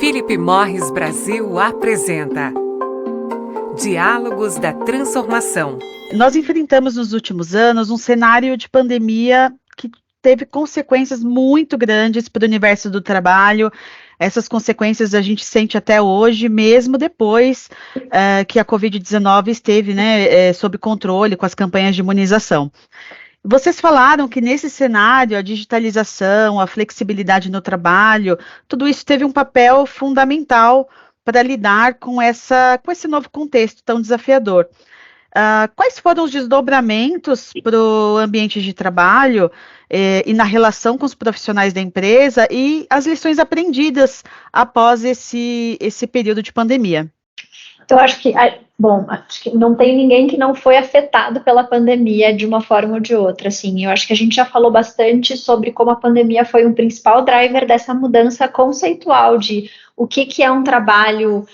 Philip Morris Brasil apresenta Diálogos da Transformação. Nós enfrentamos nos últimos anos um cenário de pandemia que teve consequências muito grandes para o universo do trabalho. Essas consequências a gente sente até hoje, mesmo depois que a Covid-19 esteve sob controle com as campanhas de imunização. Vocês falaram que nesse cenário a digitalização, a flexibilidade no trabalho, tudo isso teve um papel fundamental para lidar com esse novo contexto tão desafiador. Quais foram os desdobramentos para o ambiente de trabalho e na relação com os profissionais da empresa e as lições aprendidas após esse período de pandemia? Eu acho que não tem ninguém que não foi afetado pela pandemia de uma forma ou de outra, assim. Eu acho que a gente já falou bastante sobre como a pandemia foi um principal driver dessa mudança conceitual de o que é um trabalho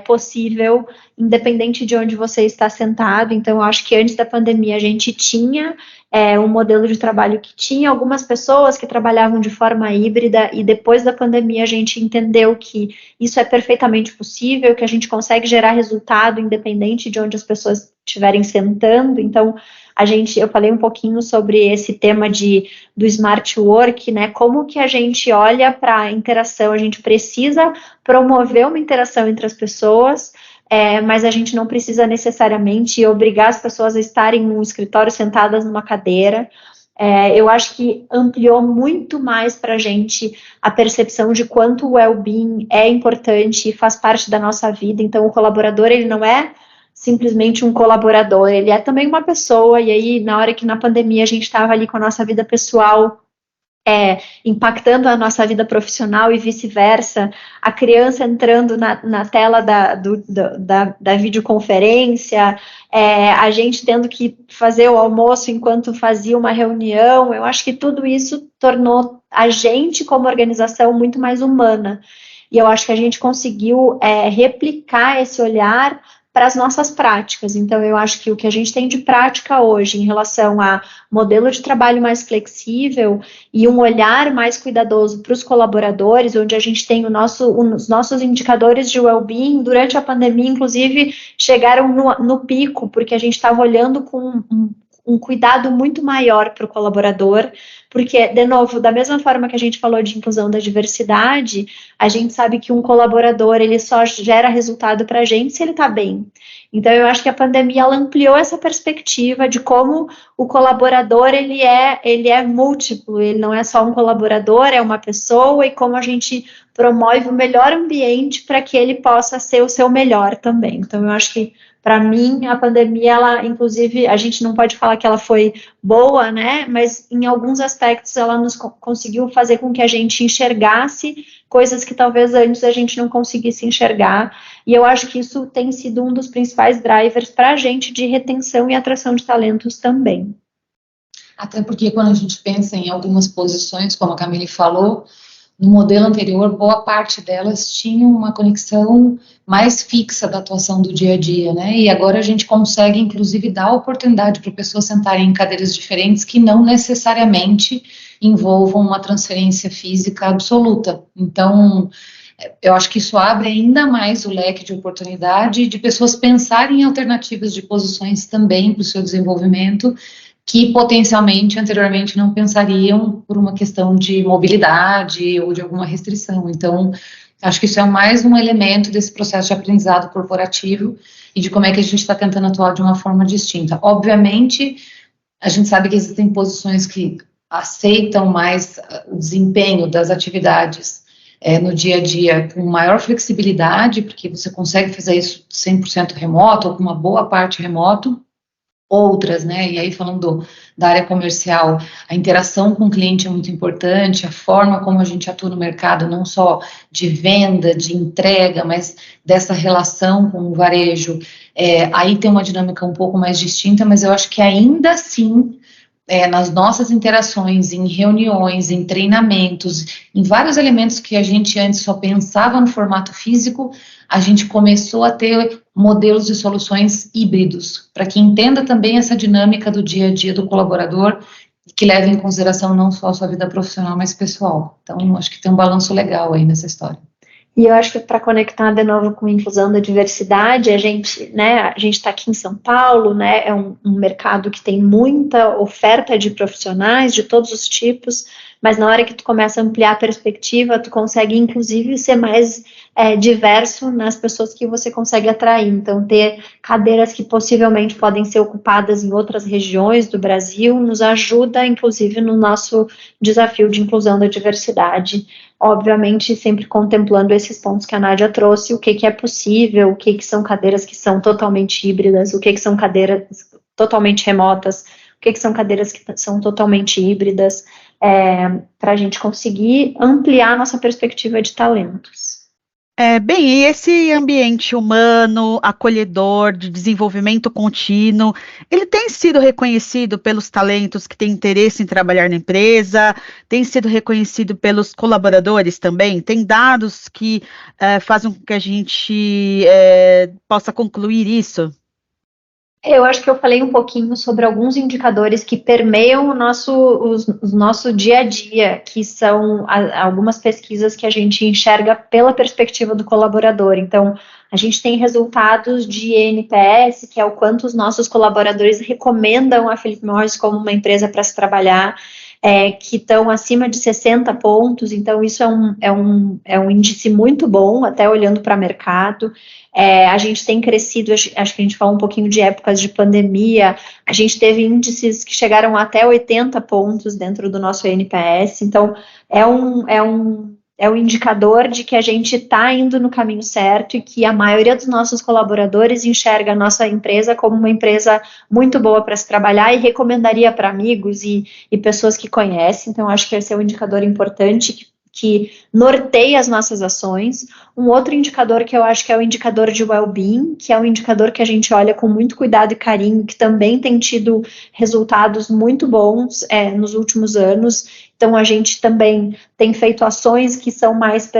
possível, independente de onde você está sentado. Então, eu acho que antes da pandemia a gente tinha um modelo de trabalho que tinha algumas pessoas que trabalhavam de forma híbrida, e depois da pandemia a gente entendeu que isso é perfeitamente possível, que a gente consegue gerar resultado independente de onde as pessoas estiverem sentando. Então, eu falei um pouquinho sobre esse tema do smart work, né? Como que a gente olha para a interação? A gente precisa promover uma interação entre as pessoas, mas a gente não precisa necessariamente obrigar as pessoas a estarem num escritório sentadas numa cadeira. Eu acho que ampliou muito mais para a gente a percepção de quanto o well-being é importante e faz parte da nossa vida. Então, o colaborador, ele não é simplesmente um colaborador, ele é também uma pessoa. E aí, na hora que na pandemia a gente estava ali com a nossa vida pessoal impactando a nossa vida profissional e vice-versa, a criança entrando na tela da videoconferência, a gente tendo que fazer o almoço enquanto fazia uma reunião. Eu acho que tudo isso tornou a gente, como organização, muito mais humana. E eu acho que a gente conseguiu replicar esse olhar para as nossas práticas. Então, eu acho que o que a gente tem de prática hoje em relação a modelo de trabalho mais flexível e um olhar mais cuidadoso para os colaboradores, onde a gente tem os nossos indicadores de well-being, durante a pandemia, inclusive, chegaram no pico, porque a gente estava olhando com um cuidado muito maior para o colaborador, porque, de novo, da mesma forma que a gente falou de inclusão da diversidade, a gente sabe que um colaborador, ele só gera resultado para a gente se ele está bem. Então, eu acho que a pandemia, ela ampliou essa perspectiva de como o colaborador, ele é múltiplo, ele não é só um colaborador, é uma pessoa, e como a gente promove o melhor ambiente para que ele possa ser o seu melhor também. Então, eu acho que, para mim, a pandemia, ela, inclusive, a gente não pode falar que ela foi boa, né? Mas em alguns aspectos ela nos conseguiu fazer com que a gente enxergasse coisas que talvez antes a gente não conseguisse enxergar. E eu acho que isso tem sido um dos principais drivers para a gente de retenção e atração de talentos também. Até porque quando a gente pensa em algumas posições, como a Camille falou, no modelo anterior, boa parte delas tinham uma conexão mais fixa da atuação do dia a dia, né? E agora a gente consegue, inclusive, dar oportunidade para pessoas sentarem em cadeiras diferentes que não necessariamente envolvam uma transferência física absoluta. Então, eu acho que isso abre ainda mais o leque de oportunidade de pessoas pensarem em alternativas de posições também para o seu desenvolvimento, que potencialmente, anteriormente, não pensariam por uma questão de mobilidade ou de alguma restrição. Então, acho que isso é mais um elemento desse processo de aprendizado corporativo e de como é que a gente está tentando atuar de uma forma distinta. Obviamente, a gente sabe que existem posições que aceitam mais o desempenho das atividades no dia a dia com maior flexibilidade, porque você consegue fazer isso 100% remoto ou com uma boa parte remoto. Outras, né, e aí falando da área comercial, a interação com o cliente é muito importante, a forma como a gente atua no mercado, não só de venda, de entrega, mas dessa relação com o varejo, aí tem uma dinâmica um pouco mais distinta, mas eu acho que ainda assim, nas nossas interações, em reuniões, em treinamentos, em vários elementos que a gente antes só pensava no formato físico, a gente começou a ter modelos de soluções híbridos, para que entenda também essa dinâmica do dia a dia do colaborador, e que leve em consideração não só a sua vida profissional, mas pessoal. Então, acho que tem um balanço legal aí nessa história. E eu acho que para conectar de novo com a inclusão da diversidade, a gente está aqui em São Paulo, né, é um mercado que tem muita oferta de profissionais de todos os tipos, mas na hora que tu começa a ampliar a perspectiva, tu consegue inclusive ser mais diverso nas pessoas que você consegue atrair. Então, ter cadeiras que possivelmente podem ser ocupadas em outras regiões do Brasil nos ajuda, inclusive, no nosso desafio de inclusão da diversidade. Obviamente, sempre contemplando esses pontos que a Nádia trouxe, o que é possível, o que são cadeiras que são totalmente híbridas, o que são cadeiras totalmente remotas, o que são cadeiras que são totalmente híbridas, para a gente conseguir ampliar a nossa perspectiva de talentos. Bem, e esse ambiente humano, acolhedor, de desenvolvimento contínuo, ele tem sido reconhecido pelos talentos que têm interesse em trabalhar na empresa, tem sido reconhecido pelos colaboradores também? Tem dados que fazem com que a gente possa concluir isso? Eu acho que eu falei um pouquinho sobre alguns indicadores que permeiam o nosso dia a dia, que são algumas pesquisas que a gente enxerga pela perspectiva do colaborador. Então, a gente tem resultados de NPS, que é o quanto os nossos colaboradores recomendam a Philip Morris como uma empresa para se trabalhar, que estão acima de 60 pontos, então isso é um índice muito bom, até olhando para o mercado. A gente tem crescido, acho que a gente falou um pouquinho de épocas de pandemia, a gente teve índices que chegaram até 80 pontos dentro do nosso NPS, então é um indicador de que a gente está indo no caminho certo e que a maioria dos nossos colaboradores enxerga a nossa empresa como uma empresa muito boa para se trabalhar e recomendaria para amigos e pessoas que conhecem. Então, acho que esse é um indicador importante que norteia as nossas ações. Um outro indicador que eu acho que é o indicador de well-being, que é um indicador que a gente olha com muito cuidado e carinho, que também tem tido resultados muito bons nos últimos anos. Então, a gente também tem feito ações que são mais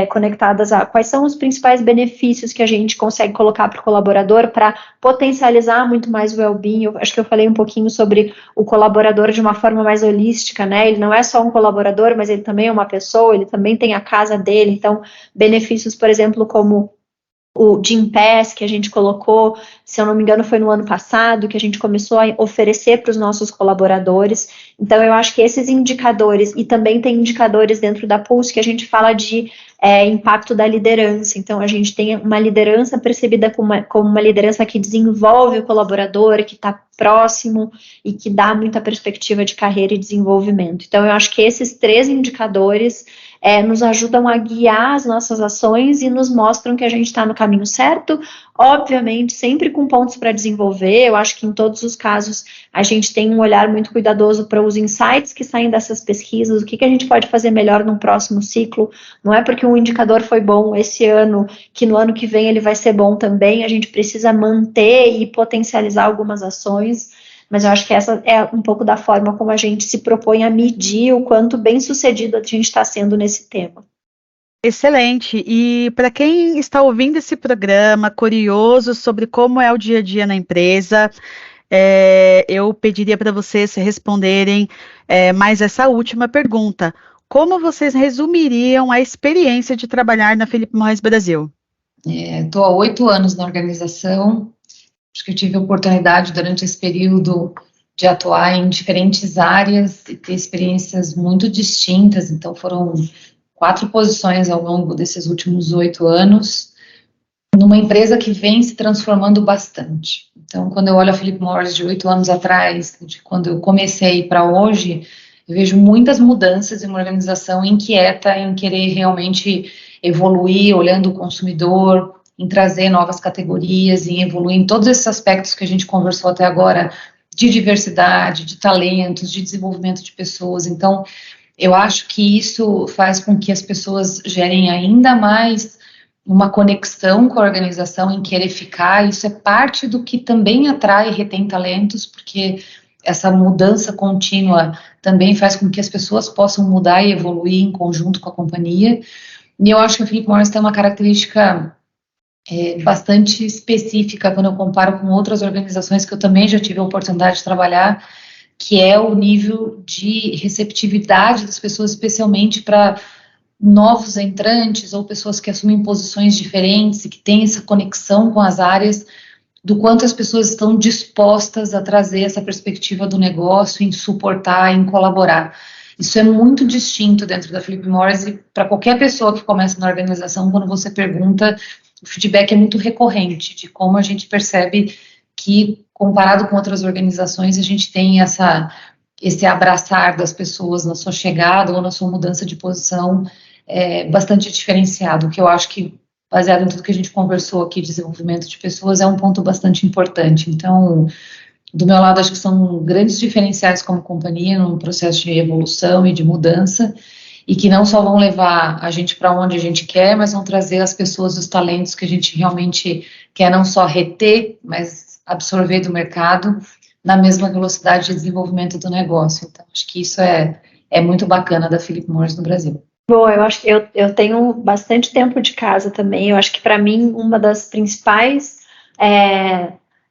conectadas a quais são os principais benefícios que a gente consegue colocar para o colaborador para potencializar muito mais o well-being. Eu acho que eu falei um pouquinho sobre o colaborador de uma forma mais holística, né? Ele não é só um colaborador, mas ele também é uma pessoa, ele também tem a casa dele. Então, benefícios, por exemplo, como o Gympass, que a gente colocou, se eu não me engano, foi no ano passado, que a gente começou a oferecer para os nossos colaboradores. Então, eu acho que esses indicadores, e também tem indicadores dentro da Pulse, que a gente fala de impacto da liderança. Então, a gente tem uma liderança percebida como uma liderança que desenvolve o colaborador, que está próximo e que dá muita perspectiva de carreira e desenvolvimento. Então, eu acho que esses 3 indicadores nos ajudam a guiar as nossas ações e nos mostram que a gente está no caminho certo, obviamente sempre com pontos para desenvolver. Eu acho que em todos os casos a gente tem um olhar muito cuidadoso para os insights que saem dessas pesquisas, o que a gente pode fazer melhor num próximo ciclo. Não é porque um indicador foi bom esse ano, que no ano que vem ele vai ser bom também. A gente precisa manter e potencializar algumas ações. Mas eu acho que essa é um pouco da forma como a gente se propõe a medir o quanto bem-sucedido a gente está sendo nesse tema. Excelente. E para quem está ouvindo esse programa, curioso sobre como é o dia a dia na empresa, eu pediria para vocês responderem mais essa última pergunta. Como vocês resumiriam a experiência de trabalhar na Philip Morris Brasil? Estou há 8 anos na organização. Acho que eu tive a oportunidade durante esse período de atuar em diferentes áreas e ter experiências muito distintas. Então, foram 4 posições ao longo desses últimos 8 anos, numa empresa que vem se transformando bastante. Então, quando eu olho a Philip Morris de 8 anos atrás, de quando eu comecei para hoje, eu vejo muitas mudanças em uma organização inquieta em querer realmente evoluir, olhando o consumidor, em trazer novas categorias, em evoluir em todos esses aspectos que a gente conversou até agora, de diversidade, de talentos, de desenvolvimento de pessoas. Então, eu acho que isso faz com que as pessoas gerem ainda mais uma conexão com a organização, em querer ficar. Isso é parte do que também atrai e retém talentos, porque essa mudança contínua também faz com que as pessoas possam mudar e evoluir em conjunto com a companhia. E eu acho que a Philip Morris tem uma característica bastante específica quando eu comparo com outras organizações que eu também já tive a oportunidade de trabalhar, que é o nível de receptividade das pessoas, especialmente para novos entrantes ou pessoas que assumem posições diferentes e que têm essa conexão com as áreas, do quanto as pessoas estão dispostas a trazer essa perspectiva do negócio, em suportar, em colaborar. Isso é muito distinto dentro da Philip Morris e para qualquer pessoa que começa na organização, quando você pergunta, o feedback é muito recorrente de como a gente percebe que, comparado com outras organizações, a gente tem esse abraçar das pessoas na sua chegada ou na sua mudança de posição bastante diferenciado, que eu acho que, baseado em tudo que a gente conversou aqui, desenvolvimento de pessoas, é um ponto bastante importante. Então, do meu lado, acho que são grandes diferenciais como companhia num processo de evolução e de mudança, e que não só vão levar a gente para onde a gente quer, mas vão trazer as pessoas, os talentos que a gente realmente quer não só reter, mas absorver do mercado na mesma velocidade de desenvolvimento do negócio. Então, acho que isso é muito bacana da Philip Morris no Brasil. Bom, eu acho que eu tenho bastante tempo de casa também. Eu acho que para mim uma das principais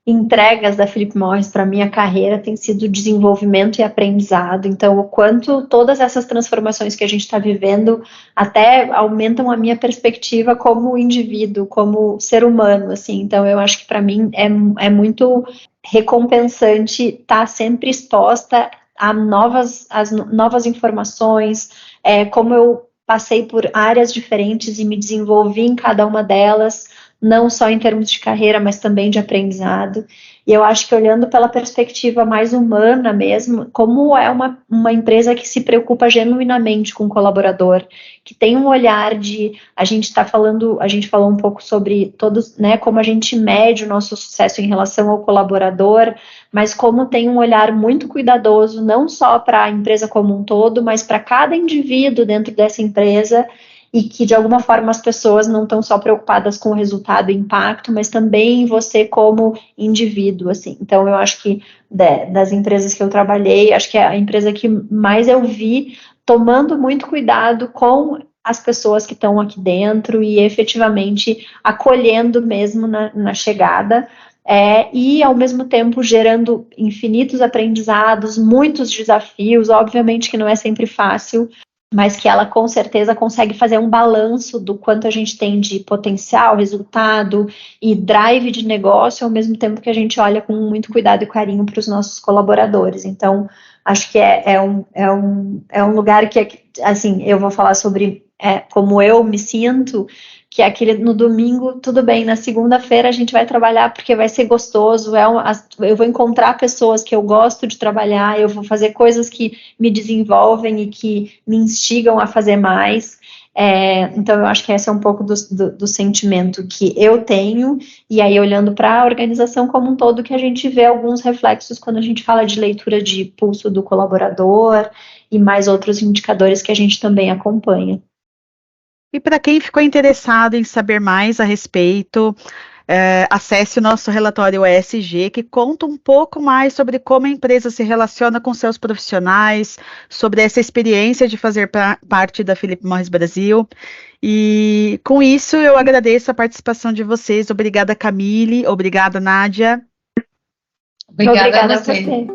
entregas da Philip Morris para minha carreira tem sido desenvolvimento e aprendizado. Então, o quanto todas essas transformações que a gente está vivendo até aumentam a minha perspectiva como indivíduo, como ser humano, assim. Então, eu acho que para mim é muito recompensante estar sempre exposta a novas informações, como eu passei por áreas diferentes e me desenvolvi em cada uma delas, não só em termos de carreira, mas também de aprendizado. E eu acho que olhando pela perspectiva mais humana mesmo, como é uma empresa que se preocupa genuinamente com o colaborador, que tem um olhar a gente falou um pouco sobre todos, né, como a gente mede o nosso sucesso em relação ao colaborador, mas como tem um olhar muito cuidadoso, não só para a empresa como um todo, mas para cada indivíduo dentro dessa empresa, e que de alguma forma as pessoas não estão só preocupadas com o resultado e impacto, mas também você como indivíduo, assim. Então, eu acho que das empresas que eu trabalhei, acho que é a empresa que mais eu vi tomando muito cuidado com as pessoas que estão aqui dentro e efetivamente acolhendo mesmo na chegada, e ao mesmo tempo gerando infinitos aprendizados, muitos desafios, obviamente que não é sempre fácil, mas que ela com certeza consegue fazer um balanço do quanto a gente tem de potencial, resultado e drive de negócio, ao mesmo tempo que a gente olha com muito cuidado e carinho para os nossos colaboradores. Então, acho que é um lugar que, assim, eu vou falar sobre como eu me sinto, que é aquele no domingo, tudo bem, na segunda-feira a gente vai trabalhar porque vai ser gostoso, eu vou encontrar pessoas que eu gosto de trabalhar, eu vou fazer coisas que me desenvolvem e que me instigam a fazer mais. Então eu acho que esse é um pouco do sentimento que eu tenho, e aí olhando para a organização como um todo, que a gente vê alguns reflexos quando a gente fala de leitura de pulso do colaborador e mais outros indicadores que a gente também acompanha. E para quem ficou interessado em saber mais a respeito, acesse o nosso relatório ESG, que conta um pouco mais sobre como a empresa se relaciona com seus profissionais, sobre essa experiência de fazer parte da Philip Morris Brasil. E com isso eu agradeço a participação de vocês. Obrigada, Camille. Obrigada, Nádia. Obrigada a você.